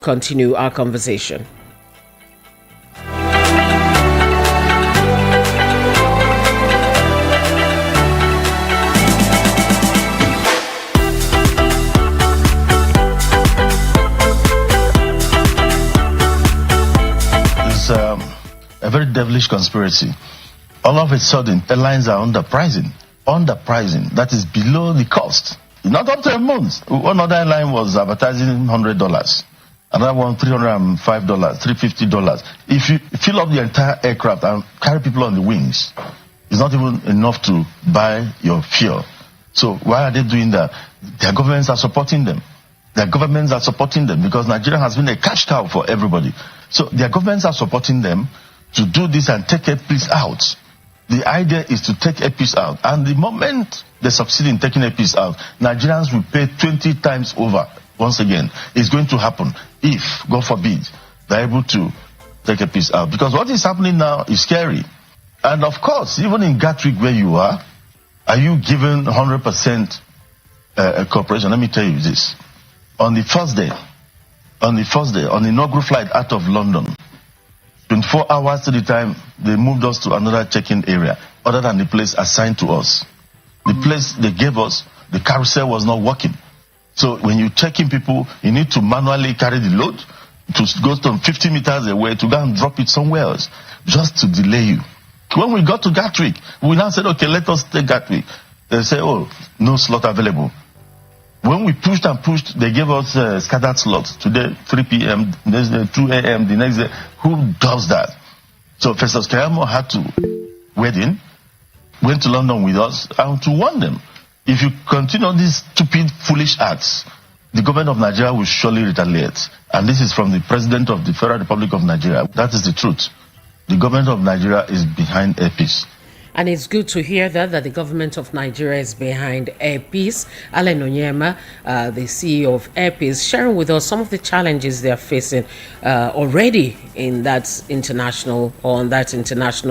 continue our conversation. A very devilish conspiracy. All of a sudden, airlines are underpricing. That is below the cost. Not up to a month. One other airline was advertising $100. Another one $305, $350. If you fill up the entire aircraft and carry people on the wings, it's not even enough to buy your fuel. So why are they doing that? Their governments are supporting them. Because Nigeria has been a cash cow for everybody. So their governments are supporting them to do this and take a piece out. The idea is to take a piece out. And the moment they succeed in taking a piece out, Nigerians will pay 20 times over. Once again, it's going to happen if, God forbid, they're able to take a piece out. Because what is happening now is scary. And of course, even in Gatwick where you are you given 100% cooperation? Let me tell you this. On the first day, on the inaugural flight out of London, 24 hours to the time, they moved us to another check-in area, other than the place assigned to us. The place they gave us, the carousel was not working. So when you check in people, you need to manually carry the load to go to 50 meters away to go and drop it somewhere else, just to delay you. When we got to Gatwick, we now said, okay, let us take Gatwick. They say, oh, no slot available. When we pushed and pushed, they gave us scattered slots. Today, 3 p.m., next day, 2 a.m., the next day. Who does that? So Festus Keyamo had to wade in, went to London with us, and to warn them. If you continue these stupid, foolish acts, the government of Nigeria will surely retaliate. And this is from the President of the Federal Republic of Nigeria. That is the truth. The government of Nigeria is behind Air Peace. And it's good to hear that the government of Nigeria is behind Air Peace. Alan Onyema, the CEO of Air Peace, sharing with us some of the challenges they are facing already in that international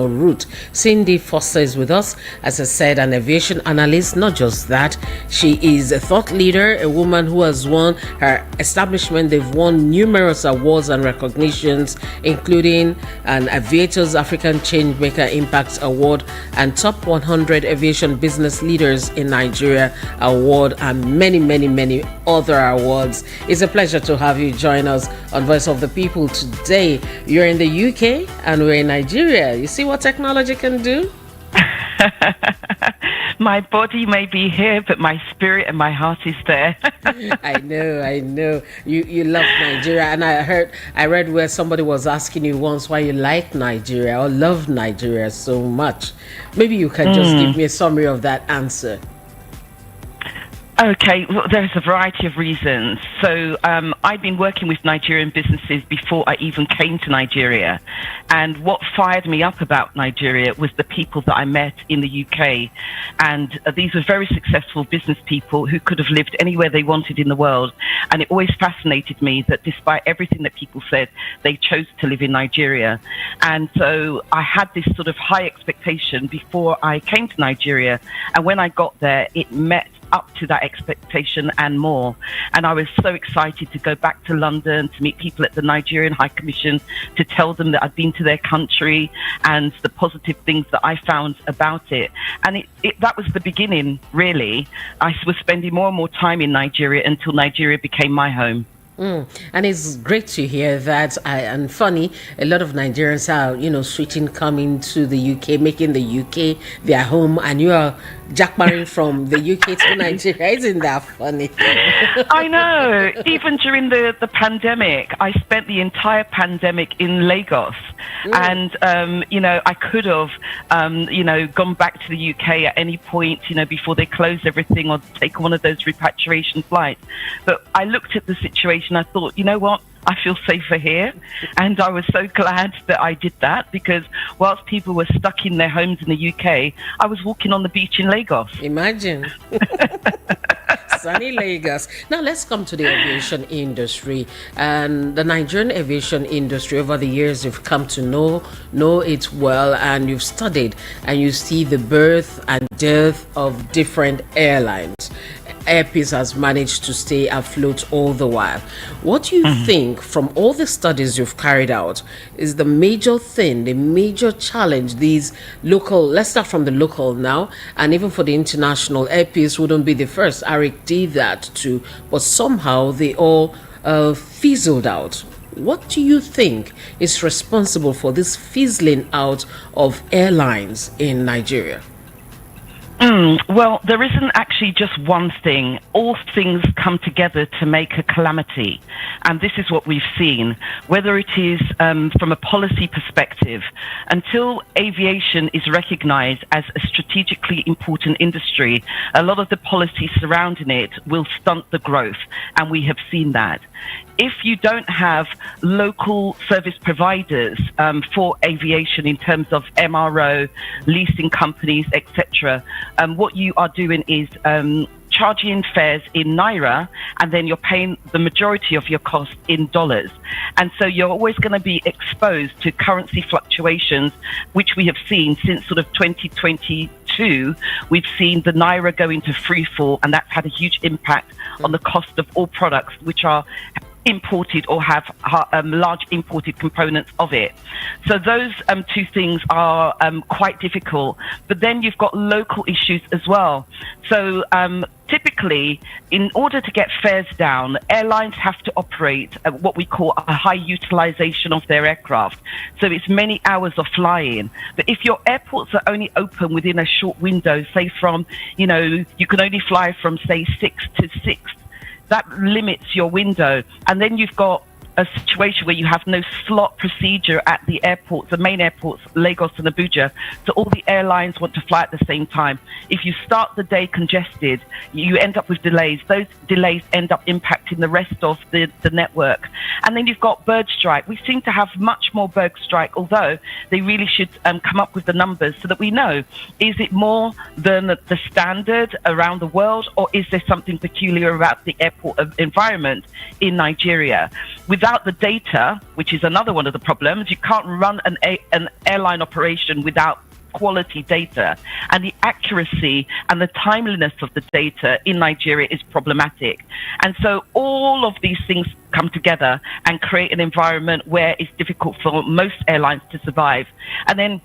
route. Cindy Foster is with us, as I said, an aviation analyst. Not just that, she is a thought leader, a woman who has won her establishment. They've won numerous awards and recognitions, including an Aviators African Changemaker Impact Award and Top 100 Aviation Business Leaders in Nigeria Award, and many, many, many other awards. It's a pleasure to have you join us on Voice of the People today. You're in the UK and we're in Nigeria. You see what technology can do? My body may be here, but my spirit and my heart is there. I know. You love Nigeria, and I read where somebody was asking you once why you like Nigeria or love Nigeria so much. Maybe you can just give me a summary of that answer. Okay, well, there's a variety of reasons. So I've been working with Nigerian businesses before I even came to Nigeria. And what fired me up about Nigeria was the people that I met in the UK. And these were very successful business people who could have lived anywhere they wanted in the world. And it always fascinated me that despite everything that people said, they chose to live in Nigeria. And so I had this sort of high expectation before I came to Nigeria. And when I got there, it met up to that expectation and more. And I was so excited to go back to London to meet people at the Nigerian High Commission, to tell them that I'd been to their country and the positive things that I found about it. And that was the beginning, really. I was spending more and more time in Nigeria until Nigeria became my home. And it's great to hear that. And funny, a lot of Nigerians are, switching, coming to the UK, making the UK their home, and you are jackmarring from the UK to Nigeria. Isn't that funny? I know. Even during the pandemic, I spent the entire pandemic in Lagos. And, I could have, gone back to the UK at any point, before they closed everything, or take one of those repatriation flights. But I looked at the situation, I thought, you know what? I feel safer here. And I was so glad that I did that, because whilst people were stuck in their homes in the UK, I was walking on the beach in Lagos. Imagine. Sunny Lagos. Now let's come to the aviation industry. And the Nigerian aviation industry, over the years, you've come to know it well, and you've studied, and you see the birth and death of different airlines. Airpeace has managed to stay afloat all the while. What do you think, from all the studies you've carried out, is the major thing, the major challenge these local, let's start from the local now, and even for the international, Airpeace wouldn't be the first. Arik did that too, but somehow they all fizzled out. What do you think is responsible for this fizzling out of airlines in Nigeria? Well, there isn't actually just one thing. All things come together to make a calamity. And this is what we've seen, whether it is from a policy perspective, until aviation is recognized as a strategically important industry, a lot of the policy surrounding it will stunt the growth. And we have seen that. If you don't have local service providers for aviation in terms of MRO, leasing companies, etc., what you are doing is charging fares in Naira, and then you're paying the majority of your cost in dollars. And so you're always going to be exposed to currency fluctuations, which we have seen since sort of 2022. We've seen the Naira go into free fall, and that's had a huge impact on the cost of all products which are imported or have large imported components of it. So those two things are quite difficult. But then you've got local issues as well. So typically, in order to get fares down, airlines have to operate at what we call a high utilization of their aircraft. So it's many hours of flying. But if your airports are only open within a short window, say from, you can only fly from, say, 6 to 6, that limits your window. And then you've got a situation where you have no slot procedure at the airports, the main airports, Lagos and Abuja. So all the airlines want to fly at the same time. If you start the day congested, you end up with delays. Those delays end up impacting the rest of the network. And then you've got bird strike. We seem to have much more bird strike, although they really should come up with the numbers so that we know, is it more than the standard around the world, or is there something peculiar about the airport environment in Nigeria? Without the data, which is another one of the problems, you can't run an airline operation without quality data, and the accuracy and the timeliness of the data in Nigeria is problematic. And so all of these things come together and create an environment where it's difficult for most airlines to survive. And then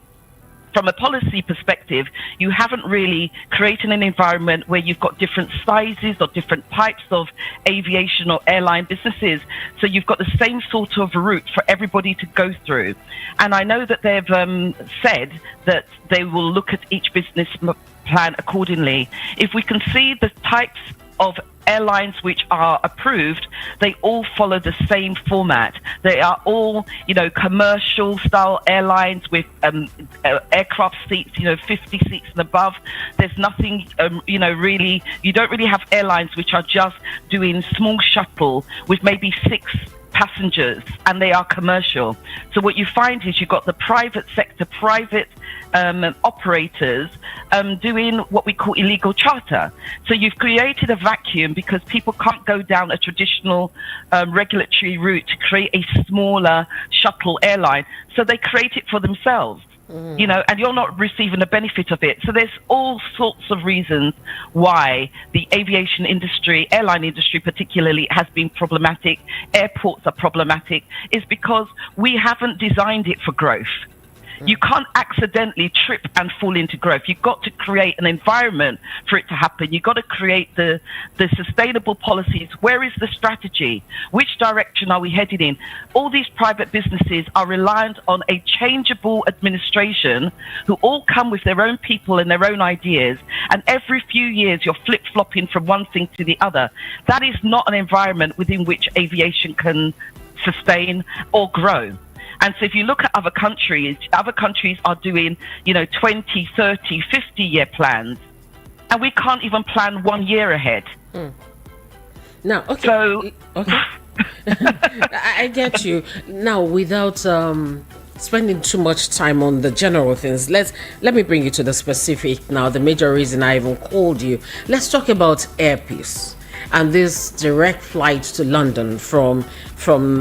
from a policy perspective, you haven't really created an environment where you've got different sizes or different types of aviation or airline businesses. So you've got the same sort of route for everybody to go through. And I know that they've said that they will look at each business plan accordingly. If we can see the types of airlines which are approved, they all follow the same format. They are all, commercial style airlines with aircraft seats, 50 seats and above. There's nothing, really, you don't really have airlines which are just doing small shuttle with maybe 6 passengers, and they are commercial. So what you find is you've got the private sector, private operators doing what we call illegal charter. So you've created a vacuum because people can't go down a traditional regulatory route to create a smaller shuttle airline. So they create it for themselves. And you're not receiving the benefit of it. So there's all sorts of reasons why the aviation industry, airline industry particularly, has been problematic. Airports are problematic, is because we haven't designed it for growth. You can't accidentally trip and fall into growth. You've got to create an environment for it to happen. You've got to create the sustainable policies. Where is the strategy? Which direction are we headed in? All these private businesses are reliant on a changeable administration who all come with their own people and their own ideas. And every few years, you're flip-flopping from one thing to the other. That is not an environment within which aviation can sustain or grow. And so if you look at other countries are doing, 20, 30, 50-year plans, and we can't even plan 1 year ahead. Now, okay. So, okay. I get you. Now, without spending too much time on the general things, let me bring you to the specific now, the major reason I even called you. Let's talk about Airpeace. and this direct flight to London from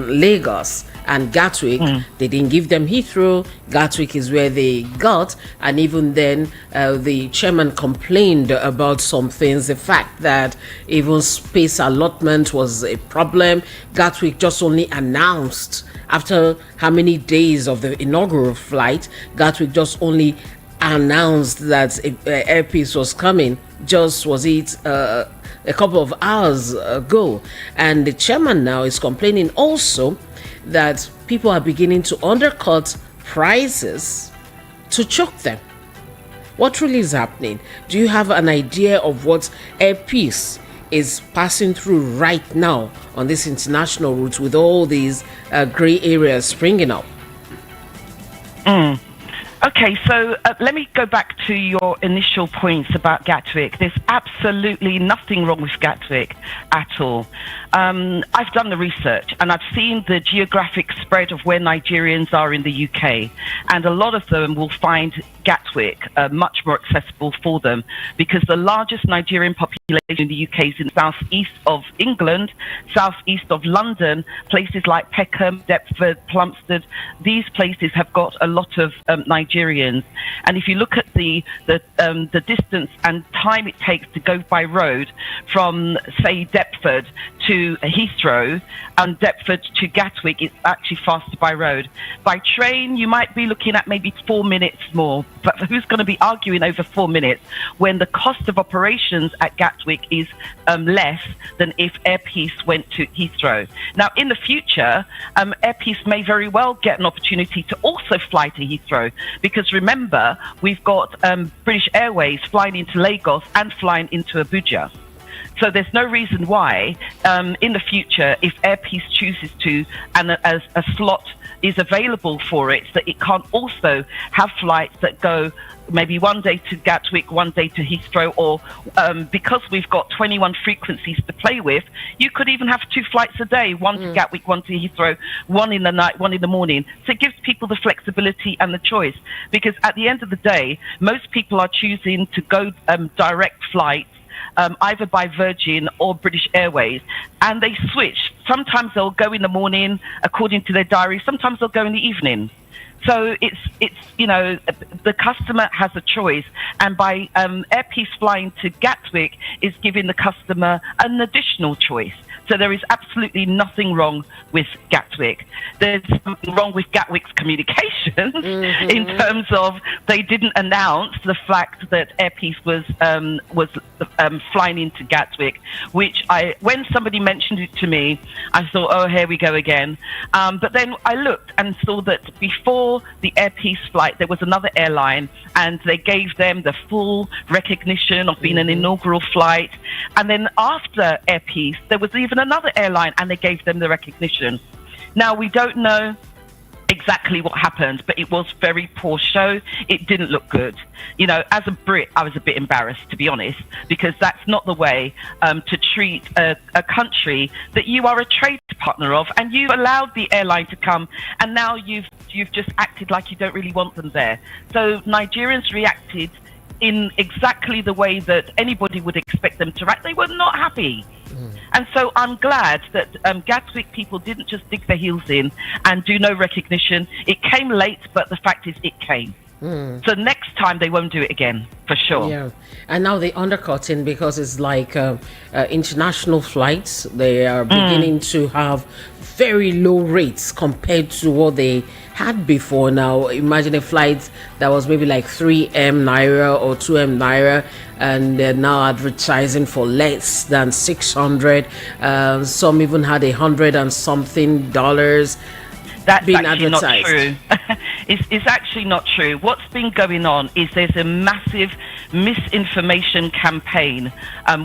Lagos and Gatwick, they didn't give them Heathrow. Gatwick is where they got, and even then, the chairman complained about some things. The fact that even space allotment was a problem. Gatwick just only announced after how many days of the inaugural flight. Gatwick just only announced that Air Peace was coming. Just was it a couple of hours ago, and the chairman now is complaining also that people are beginning to undercut prices to choke them. What really is happening? Do you have an idea of what Air Peace is passing through right now on this international route with all these gray areas springing up? Okay, so let me go back to your initial points about Gatwick. There's absolutely nothing wrong with Gatwick at all. I've done the research and I've seen the geographic spread of where Nigerians are in the UK, and a lot of them will find Gatwick much more accessible for them, because the largest Nigerian population in the UK is in the southeast of England, southeast of London. Places like Peckham, Deptford, Plumstead, these places have got a lot of Nigerians. And if you look at the distance and time it takes to go by road from, say, Deptford to Heathrow and Deptford to Gatwick, it's actually faster by road. By train, you might be looking at maybe 4 minutes more. But who's going to be arguing over 4 minutes when the cost of operations at Gatwick is less than if Air Peace went to Heathrow? Now, in the future, Air Peace may very well get an opportunity to also fly to Heathrow, because remember, we've got British Airways flying into Lagos and flying into Abuja. So there's no reason why in the future, if Air Peace chooses to, and as a slot is available for it, that it can't also have flights that go maybe one day to Gatwick, one day to Heathrow, or because we've got 21 frequencies to play with, you could even have 2 flights a day, one to Gatwick, one to Heathrow, one in the night, one in the morning. So it gives people the flexibility and the choice, because at the end of the day, most people are choosing to go direct flights, either by Virgin or British Airways, and they switch. Sometimes they'll go in the morning according to their diary, sometimes they'll go in the evening. So it's you know, the customer has a choice, and by Air Peace flying to Gatwick is giving the customer an additional choice. So there is absolutely nothing wrong with Gatwick. There's something wrong with Gatwick's communications in terms of they didn't announce the fact that Air Peace was flying into Gatwick, which when somebody mentioned it to me, I thought, oh, here we go again. But then I looked and saw that before the Air Peace flight, there was another airline, and they gave them the full recognition of being an inaugural flight. And then after Air Peace, there was even another airline, and they gave them the recognition. Now, we don't know exactly what happened, but it was very poor show. It didn't look good. You know, as a Brit, I was a bit embarrassed, to be honest, because that's not the way to treat a country that you are a trade partner of, and you've allowed the airline to come, and now you've just acted like you don't really want them there. So Nigerians reacted in exactly the way that anybody would expect them to act. They were not happy. And so I'm glad that Gatwick people didn't just dig their heels in and do no recognition. It came late, but the fact is it came. So next time they won't do it again, for sure. Yeah, and now they undercutting, because it's like international flights. They are beginning to have very low rates compared to what they had before. Now, imagine a flight that was maybe like 3M Naira or 2M Naira, and they're now advertising for less than 600. Some even had $100 and something dollars. That's being actually advertised. not true. It's actually not true. What's been going on is there's a massive misinformation campaign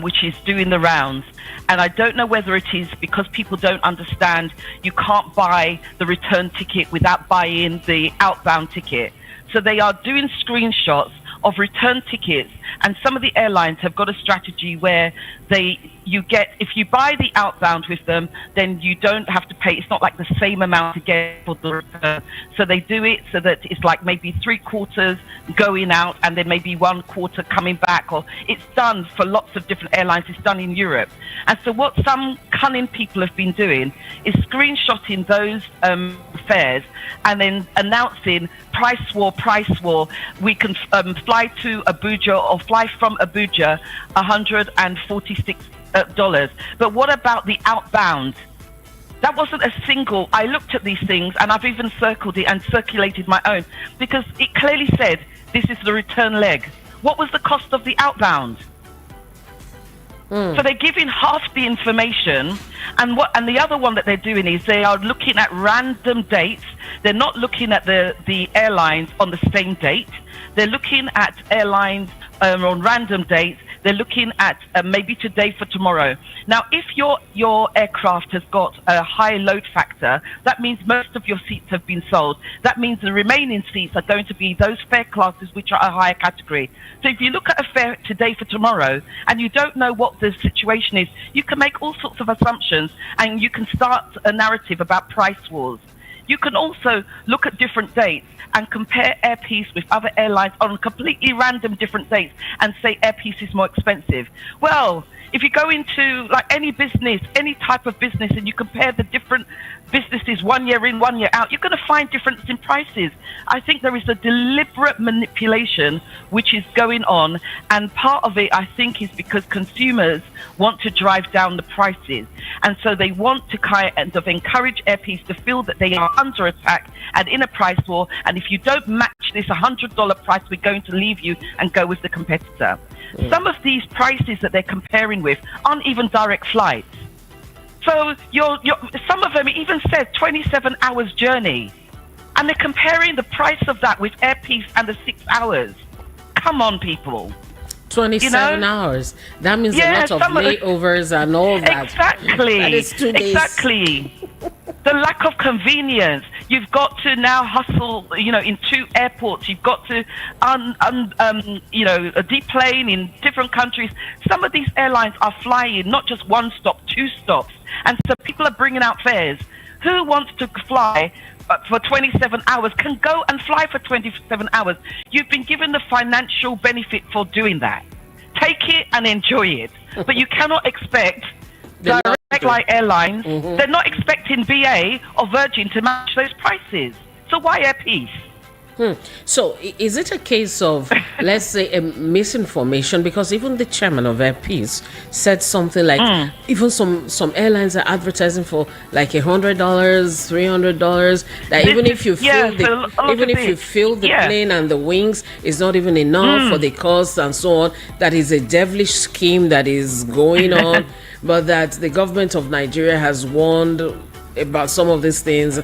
which is doing the rounds. And I don't know whether it is because people don't understand you can't buy the return ticket without buying the outbound ticket. So they are doing screenshots of return tickets, and some of the airlines have got a strategy where you get, if you buy the outbound with them, then you don't have to pay. It's not like the same amount again for the return. So they do it so that it's like maybe 3/4 going out and then maybe 1/4 coming back. Or it's done for lots of different airlines. It's done in Europe. And so what some cunning people have been doing is screenshotting those fares and then announcing price war. We can fly to Abuja or fly from Abuja $146. But what about the outbound? That wasn't a single. I looked at these things and I've even circled it and circulated my own because it clearly said this is the return leg. What was the cost of the outbound? So they're giving half the information, and the other one that they're doing is they are looking at random dates. They're not looking at the airlines on the same date. They're looking at airlines on random dates. They're looking at maybe today for tomorrow. Now, if your aircraft has got a high load factor, that means most of your seats have been sold. That means the remaining seats are going to be those fare classes which are a higher category. So if you look at a fare today for tomorrow and you don't know what the situation is, you can make all sorts of assumptions and you can start a narrative about price wars. You can also look at different dates and compare Air Peace with other airlines on completely random different dates and say Air Peace is more expensive. Well, if you go into like any business, any type of business, and you compare the different businesses 1 year in, 1 year out, you're going to find difference in prices. I think there is a deliberate manipulation which is going on, and part of it, I think, is because consumers want to drive down the prices, and so they want to kind of encourage Air Peace to feel that they are under attack and in a price war, and if you don't match this $100 price, we're going to leave you and go with the competitor. Some of these prices that they're comparing with aren't even direct flights. So some of them even said 27 hours journey. And they're comparing the price of that with Air Peace and the 6 hours. Come on, people. 27 hours. That means a lot of layovers and all that. Exactly. That is 2 days. Exactly. The lack of convenience. You've got to now hustle, in 2 airports. You've got to, deplane in different countries. Some of these airlines are flying not just 1 stop, 2 stops. And so people are bringing out fares. Who wants to fly for 27 hours can go and fly for 27 hours. You've been given the financial benefit for doing that. Take it and enjoy it. But you cannot expect direct flight airlines, they're not expecting BA or Virgin to match those prices. So why Air Peace? So is it a case of, let's say, a misinformation? Because even the chairman of Air Peace said something like, even some airlines are advertising for like $100, $300. That even if you fill the plane and the wings, it's not even enough for the cost and so on. That is a devilish scheme that is going on, but that the government of Nigeria has warned about some of these things.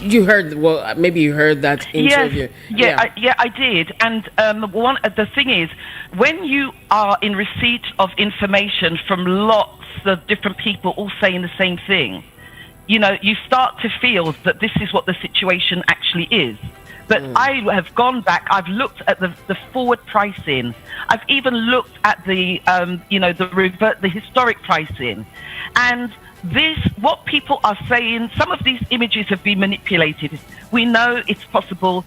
You heard, maybe you heard that interview. I did. And the thing is, when you are in receipt of information from lots of different people all saying the same thing, you start to feel that this is what the situation actually is. But I have gone back. I've looked at the forward pricing. I've even looked at the historic pricing, and what people are saying, some of these images have been manipulated. We know it's possible.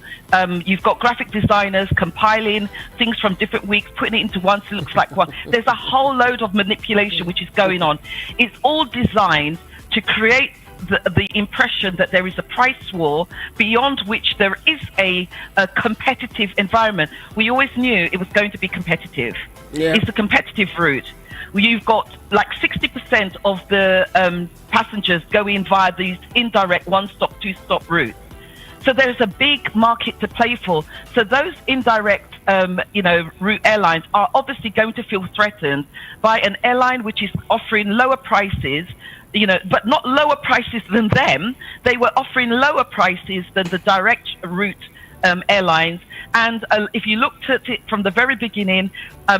You've got graphic designers compiling things from different weeks, putting it into one so it looks like one. There's a whole load of manipulation which is going on. It's all designed to create the impression that there is a price war beyond which there is a competitive environment. We always knew it was going to be competitive. It's a competitive route. You've got like 60% of the passengers going via these indirect 1-stop, 2-stop routes. So there's a big market to play for. So those indirect, route airlines are obviously going to feel threatened by an airline which is offering lower prices, but not lower prices than them. They were offering lower prices than the direct route airlines. And if you looked at it from the very beginning,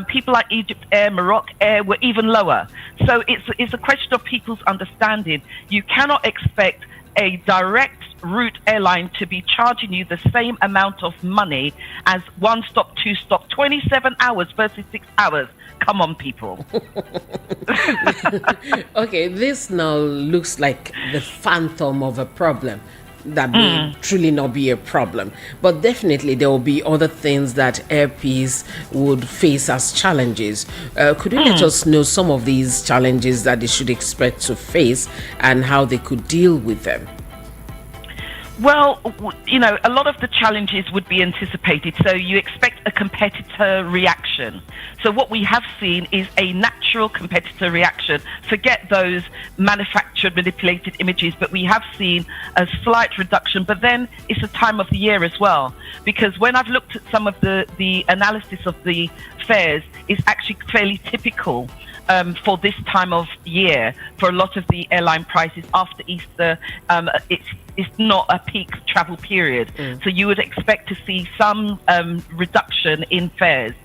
people like Egypt Air, Morocco Air were even lower. So it's a question of people's understanding. You cannot expect a direct route airline to be charging you the same amount of money as one stop, two stop, 27 hours versus 6 hours. Come on, people. Okay, this now looks like the phantom of a problem that may truly not be a problem, but definitely there will be other things that Air Peace would face as challenges. Could you let us know some of these challenges that they should expect to face and how they could deal with them? Well, a lot of the challenges would be anticipated. So you expect a competitor reaction. So what we have seen is a natural competitor reaction. Forget those manufactured, manipulated images, but we have seen a slight reduction. But then it's a time of the year as well, because when I've looked at some of the analysis of the fares, it's actually fairly typical. For this time of year, for a lot of the airline prices after Easter, it's not a peak travel period. So you would expect to see some reduction in fares.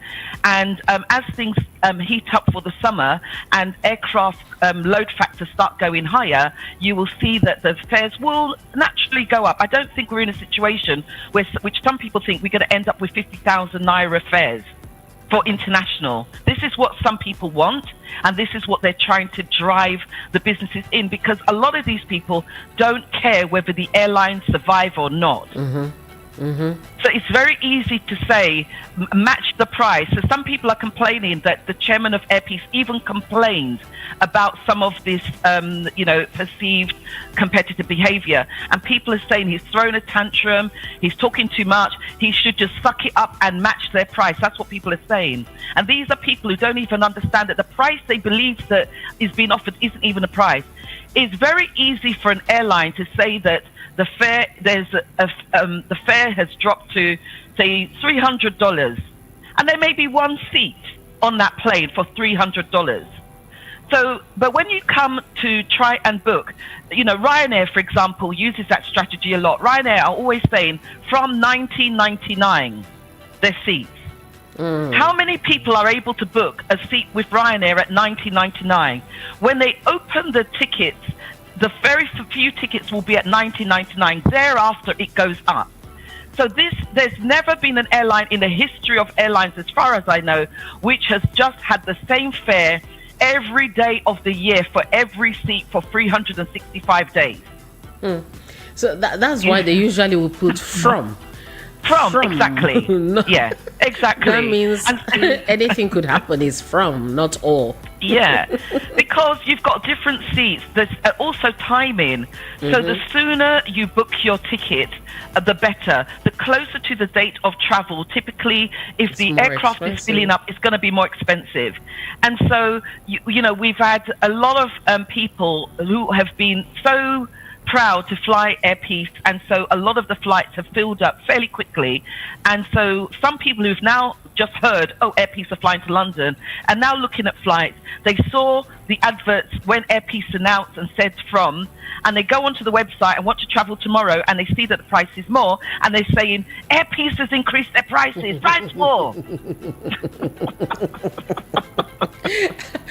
And as things heat up for the summer and aircraft load factors start going higher, you will see that the fares will naturally go up. I don't think we're in a situation which some people think we're going to end up with 50,000 Naira fares for international. This is what some people want, and this is what they're trying to drive the businesses in, because a lot of these people don't care whether the airlines survive or not. So it's very easy to say, match the price. So some people are complaining that the chairman of Air Peace even complained about some of this, perceived competitive behavior. And people are saying he's thrown a tantrum, he's talking too much, he should just suck it up and match their price. That's what people are saying. And these are people who don't even understand that the price they believe that is being offered isn't even a price. It's very easy for an airline to say that the fare the fare has dropped to, say, $300, and there may be one seat on that plane for $300. So, but when you come to try and book, Ryanair, for example, uses that strategy a lot. Ryanair are always saying from 1999, their seats. How many people are able to book a seat with Ryanair at 1999? When they open the tickets, the very few tickets will be at 1999. Thereafter, it goes up. So there's never been an airline in the history of airlines, as far as I know, which has just had the same fare every day of the year for every seat for 365 days. So that's why they usually will put from. From, exactly. No. Yeah, exactly. That means anything could happen is from, not all. Yeah, because you've got different seats. There's also timing. So the sooner you book your ticket, the better. The closer to the date of travel, typically, if the aircraft is filling up, it's going to be more expensive. And so, we've had a lot of people who have been so proud to fly Air Peace, and so a lot of the flights have filled up fairly quickly. And so some people who've now just heard, Air Peace are flying to London, and now looking at flights, they saw the adverts when Air Peace announced and said from, and they go onto the website and want to travel tomorrow, and they see that the price is more, and they're saying, Air Peace has increased their prices, price more.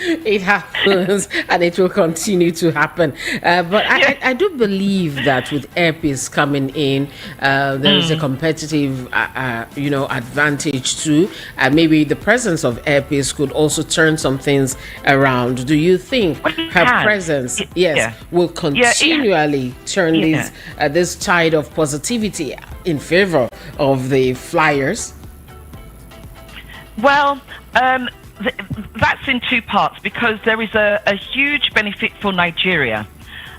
It happens, and it will continue to happen. But I do believe that with Air Peace coming in, there is a competitive, advantage too. And maybe the presence of Air Peace could also turn some things around. Do you think her presence, will continually turn this tide of positivity in favor of the flyers? Well, that's in two parts, because there is a huge benefit for Nigeria.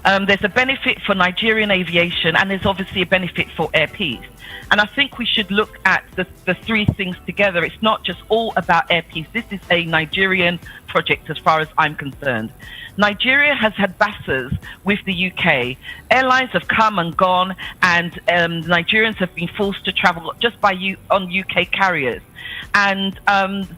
There's a benefit for Nigerian aviation, and there's obviously a benefit for Air Peace. And I think we should look at the three things together. It's not just all about Air Peace. This is a Nigerian project as far as I'm concerned. Nigeria has had battles with the UK. Airlines have come and gone, and Nigerians have been forced to travel just on UK carriers. And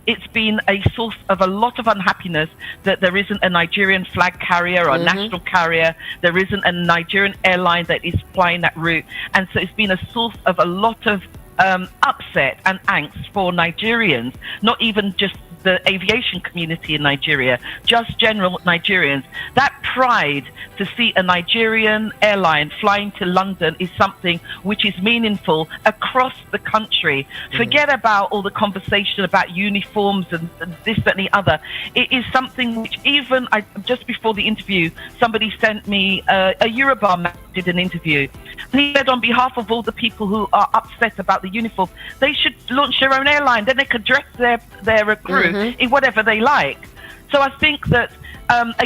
it's been a source of a lot of unhappiness that there isn't a Nigerian flag carrier or national carrier. There isn't a Nigerian airline that is flying that route. And so it's been a source of a lot of upset and angst for Nigerians, not even just the aviation community in Nigeria, just general Nigerians, that pride to see a Nigerian airline flying to London is something which is meaningful across the country. Forget about all the conversation about uniforms and this, that, and the other. It is something which even just before the interview, somebody sent me a Yoruba man did an interview. And he said on behalf of all the people who are upset about the uniform, they should launch their own airline. Then they could dress their crew in whatever they like. So I think that,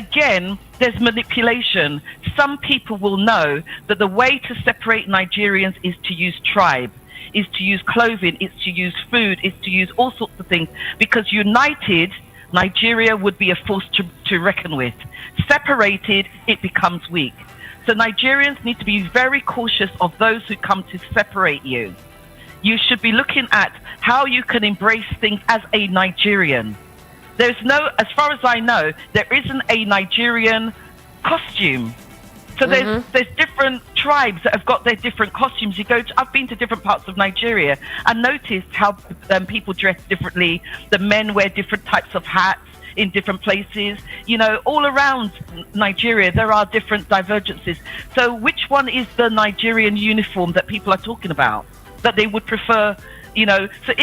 again, there's manipulation. Some people will know that the way to separate Nigerians is to use tribe, is to use clothing, is to use food, is to use all sorts of things. Because united, Nigeria would be a force to reckon with. Separated, it becomes weak. So Nigerians need to be very cautious of those who come to separate you. You should be looking at how you can embrace things as a Nigerian. There's no, as far as I know, there isn't a Nigerian costume. So there's different tribes that have got their different costumes. I've been to different parts of Nigeria and noticed how people dress differently. The men wear different types of hats in different places. You know, all around Nigeria, there are different divergences. So which one is the Nigerian uniform that people are talking about, that they would prefer? You know, so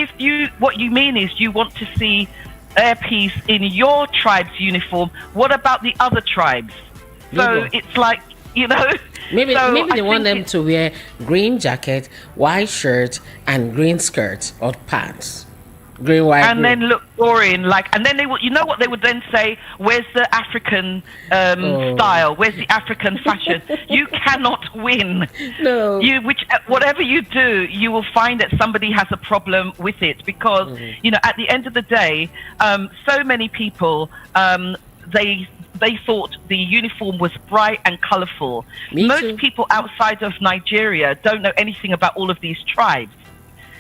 what you mean is you want to see Air Peace in your tribe's uniform. What about the other tribes? So it's like, you know, maybe they want them to wear green jacket, white shirt, and green skirt or pants. Green, white, and green. then look boring, and then they would, you know what they would then say? Where's the African style? Where's the African fashion? You cannot win. No. Whatever you do, you will find that somebody has a problem with it because, you know, at the end of the day, so many people, they thought the uniform was bright and colourful. Most people outside of Nigeria don't know anything about all of these tribes.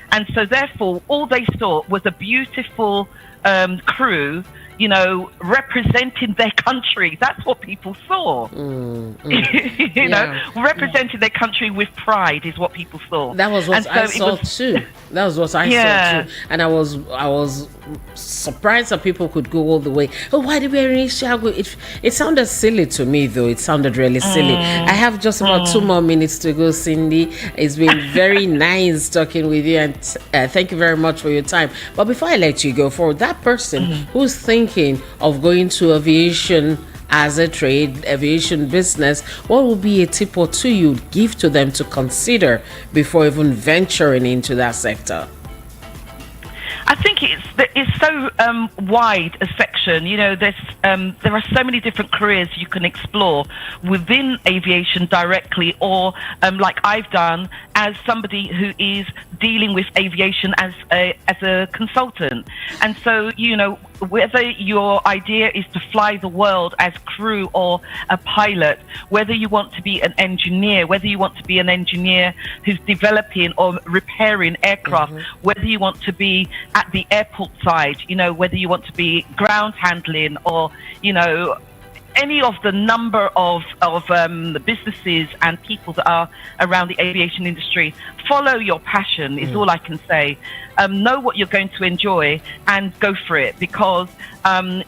And so, therefore, all they saw was a beautiful crew, you know, representing their country. That's what people saw. You know, representing their country with pride is what people saw. That was what I saw too. That was what I saw too. And I was surprised that people could go all the way. Oh, why did we wear Ishago? It sounded silly to me, though. It sounded really silly. I have just about 2 more minutes to go, Cindy. It's been very nice talking with you, and thank you very much for your time. But before I let you go, for that person who's thinking of going to aviation as a trade, aviation business, what would be a tip or two you'd give to them to consider before even venturing into that sector? I think it's so wide a section. You know, there are so many different careers you can explore within aviation directly, or like I've done as somebody who is dealing with aviation as a consultant. And so, you know, whether your idea is to fly the world as crew or a pilot, whether you want to be an engineer, whether you want to be an engineer who's developing or repairing aircraft, whether you want to be at the airport side, you know, whether you want to be ground handling, or, you know, any of the number of the businesses and people that are around the aviation industry, follow your passion is all I can say. Know what you're going to enjoy and go for it, because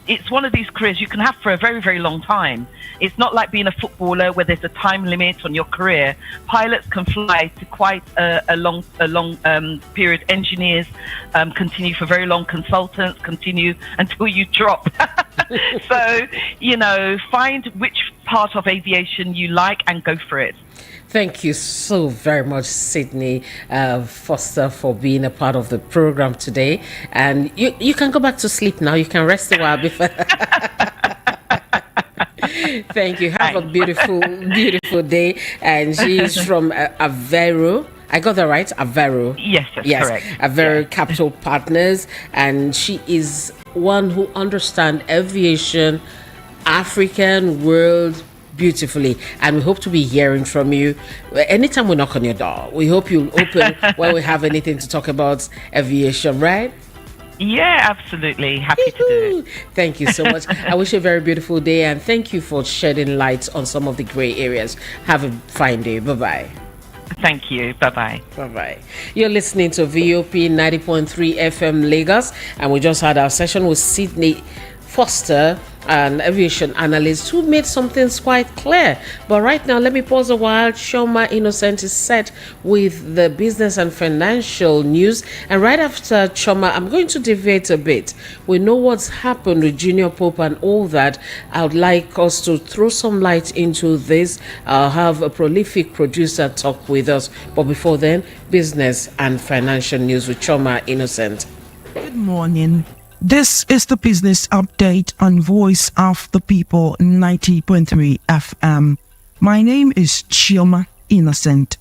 it's one of these careers you can have for a very, very long time. It's not like being a footballer where there's a time limit on your career. Pilots can fly to quite a long period. Engineers continue for very long. Consultants continue until you drop. So, you know, find which part of aviation you like and go for it. Thank you so very much, Sydney Foster, for being a part of the program today. And you can go back to sleep now. You can rest a while before. Thank you. Have a beautiful, beautiful day. And she's from Avero. I got that right? Avero. Yes, that's correct. Avero Capital Partners. And she is one who understands aviation, African world beautifully, and we hope to be hearing from you anytime we knock on your door. We hope you'll open when we have anything to talk about aviation, right? Yeah, absolutely. Happy to do it. Thank you so much. I wish you a very beautiful day, and thank you for shedding light on some of the gray areas. Have a fine day. Bye-bye. Thank you. Bye-bye. Bye-bye. You're listening to VOP 90.3 FM Lagos, and we just had our session with Sydney Foster, an aviation analyst who made some things quite clear. But right now, let me pause a while. Ijeoma Innocent is set with the business and financial news. And right after Ijeoma, I'm going to deviate a bit. We know what's happened with Junior Pope and all that. I would like us to throw some light into this. I'll have a prolific producer talk with us. But before then, business and financial news with Ijeoma Innocent. Good morning. This is the business update on Voice of the People 90.3 FM. My name is Ijeoma Innocent.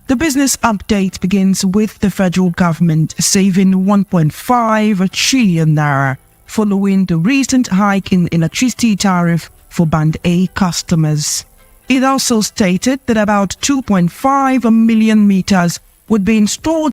The business update begins with the federal government saving 1.5 trillion naira following the recent hike in electricity tariff for Band A customers. It also stated that about 2.5 million meters would be installed